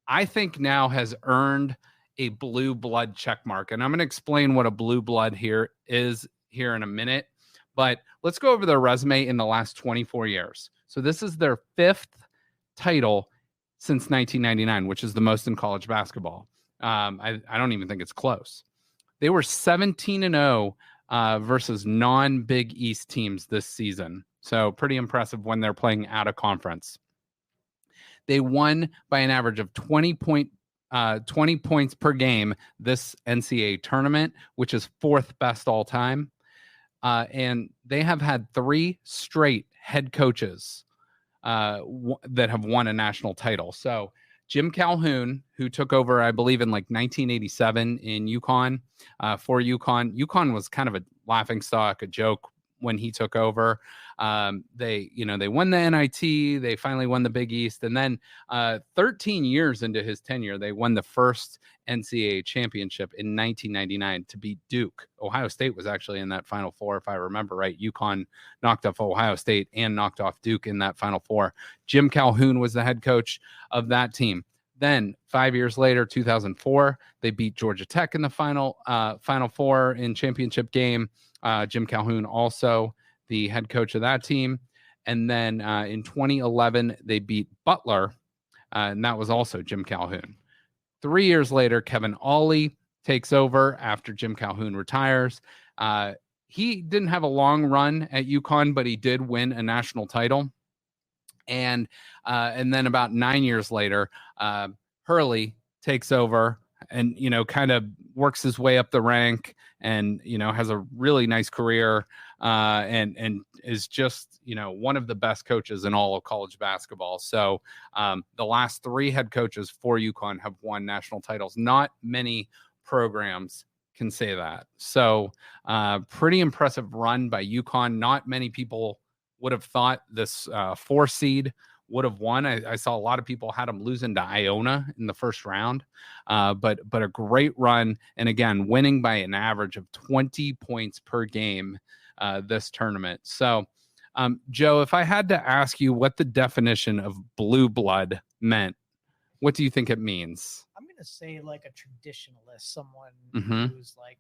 I think now has earned a blue blood check mark. And I'm going to explain what a blue blood here is here in a minute. But let's go over their resume in the last 24 years. So this is their 5th title since 1999, which is the most in college basketball. I don't even think it's close. They were 17-0 versus non-Big East teams this season. So pretty impressive when they're playing out of conference. They won by an average of 20 points per game this NCAA tournament, which is 4th best all time. And they have had 3 straight head coaches that have won a national title. So Jim Calhoun, who took over, I believe, in like 1987 in UConn, for UConn. UConn was kind of a laughingstock, a joke when he took over. They won the NIT. They finally won the Big East. And then 13 years into his tenure, they won the first NCAA championship in 1999 to beat Duke. Ohio State was actually in that Final Four, if I remember right. UConn knocked off Ohio State and knocked off Duke in that Final Four. Jim Calhoun was the head coach of that team. Then 5 years later, 2004, they beat Georgia Tech in the Final Four in championship game. Jim Calhoun also the head coach of that team. And then in 2011, they beat Butler, and that was also Jim Calhoun. 3 years later, Kevin Ollie takes over after Jim Calhoun retires. He didn't have a long run at UConn, but he did win a national title. And then about 9 years later, Hurley takes over and, kind of works his way up the rank and, has a really nice career and is just, one of the best coaches in all of college basketball. So the last 3 head coaches for UConn have won national titles. Not many programs can say that. So pretty impressive run by UConn. Not many people would have thought this 4 seed would have won. I saw a lot of people had them losing to Iona in the first round, but a great run. And again, winning by an average of 20 points per game this tournament. So, Joe, if I had to ask you what the definition of blue blood meant, what do you think it means? I'm going to say like a traditionalist, someone who's like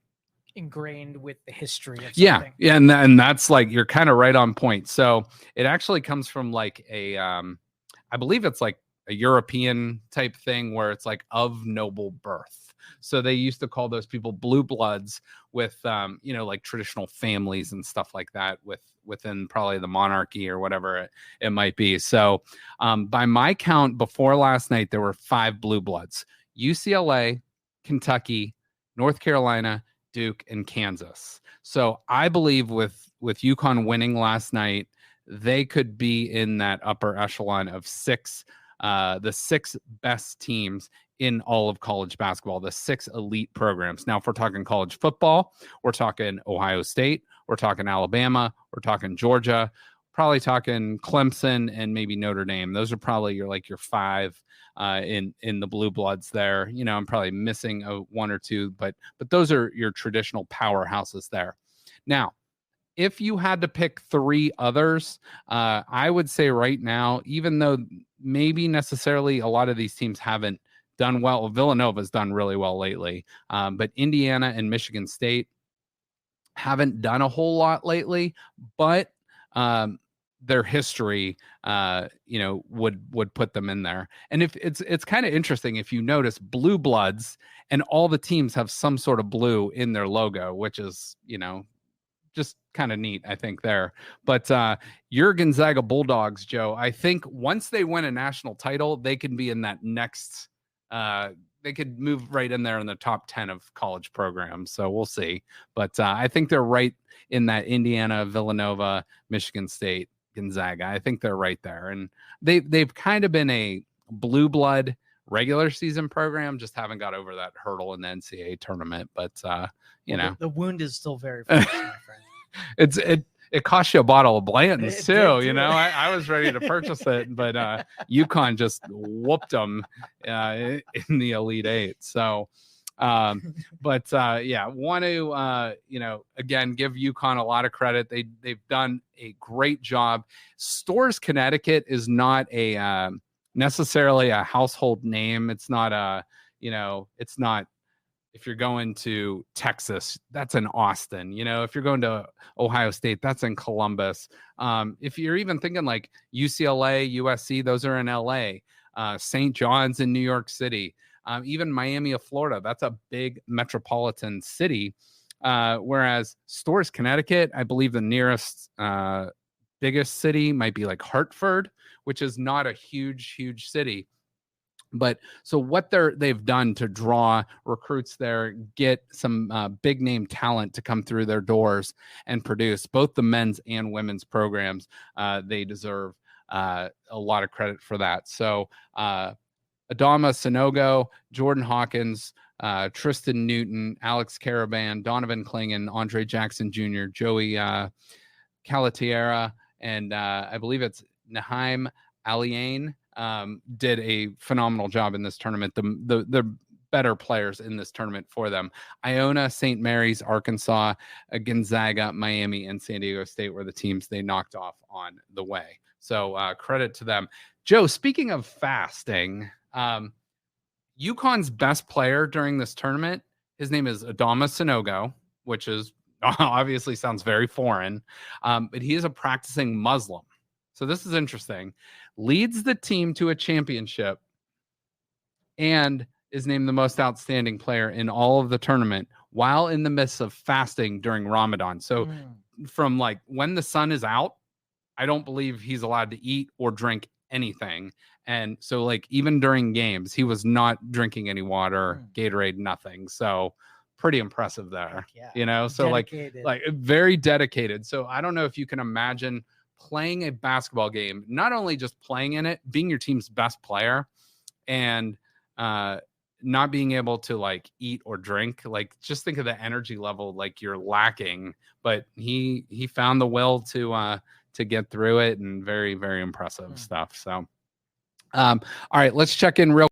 ingrained with the history of something. Yeah. And that's like, you're kind of right on point. So it actually comes from like a, I believe it's like a European type thing where it's like of noble birth. So they used to call those people blue bloods with, like traditional families and stuff like that within probably the monarchy or whatever it might be. So by my count before last night, there were 5 blue bloods: UCLA, Kentucky, North Carolina, Duke, and Kansas. So I believe with UConn winning last night, they could be in that upper echelon of 6, the 6 best teams in all of college basketball, the 6 elite programs. Now, if we're talking college football, we're talking Ohio State, we're talking Alabama, we're talking Georgia, probably talking Clemson and maybe Notre Dame. Those are probably your 5 in the blue bloods there. I'm probably missing 1 or 2, but those are your traditional powerhouses there. Now, if you had to pick 3 others, I would say right now, even though maybe necessarily a lot of these teams haven't done well, Villanova's done really well lately, but Indiana and Michigan State haven't done a whole lot lately, but their history, would put them in there. And if it's kind of interesting if you notice blue bloods and all the teams have some sort of blue in their logo, which is, just kind of neat, I think there. But your Gonzaga Bulldogs, Joe, I think once they win a national title, they can be in that next, they could move right in there in the top 10 of college programs. So we'll see. But I think they're right in that Indiana, Villanova, Michigan State, Gonzaga. I think they're right there. And they've kind of been a blue blood regular season program, just haven't got over that hurdle in the NCAA tournament. But the wound is still very fresh, my friend. It cost you a bottle of Blanton's too. Did. I was ready to purchase it, but UConn just whooped them in the Elite 8. So, want to again give UConn a lot of credit. They've done a great job. Storrs, Connecticut is not necessarily a household name. It's not a, it's not, if you're going to Texas, that's in Austin. If you're going to Ohio State, that's in Columbus. If you're even thinking like UCLA, USC, those are in LA. St. John's in New York City. Even Miami of Florida, that's a big metropolitan city. Whereas Storrs, Connecticut, I believe the nearest biggest city might be like Hartford, which is not a huge city. But so what they've done to draw recruits there, get some big name talent to come through their doors and produce both the men's and women's programs. They deserve a lot of credit for that. So Adama Sanogo, Jordan Hawkins, Tristan Newton, Alex Caravan, Donovan Klingon, Andre Jackson Jr., Joey Calatiera, and I believe it's Naheim Aliane. Did a phenomenal job in this tournament. The better players in this tournament for them. Iona, St. Mary's, Arkansas, Gonzaga, Miami, and San Diego State were the teams they knocked off on the way. So credit to them. Joe, speaking of fasting, UConn's best player during this tournament, his name is Adama Sanogo, which is obviously sounds very foreign, but he is a practicing Muslim. So this is interesting. Leads the team to a championship and is named the most outstanding player in all of the tournament while in the midst of fasting during Ramadan. So from like when the sun is out, I don't believe he's allowed to eat or drink anything. And so like even during games, he was not drinking any water, Gatorade, nothing. So pretty impressive there, so dedicated. like very dedicated. So I don't know if you can imagine playing a basketball game, not only just playing in it, being your team's best player and not being able to like eat or drink. Like just think of the energy level like you're lacking, but he found the will to get through it, and very, very impressive stuff. So all right, let's check in real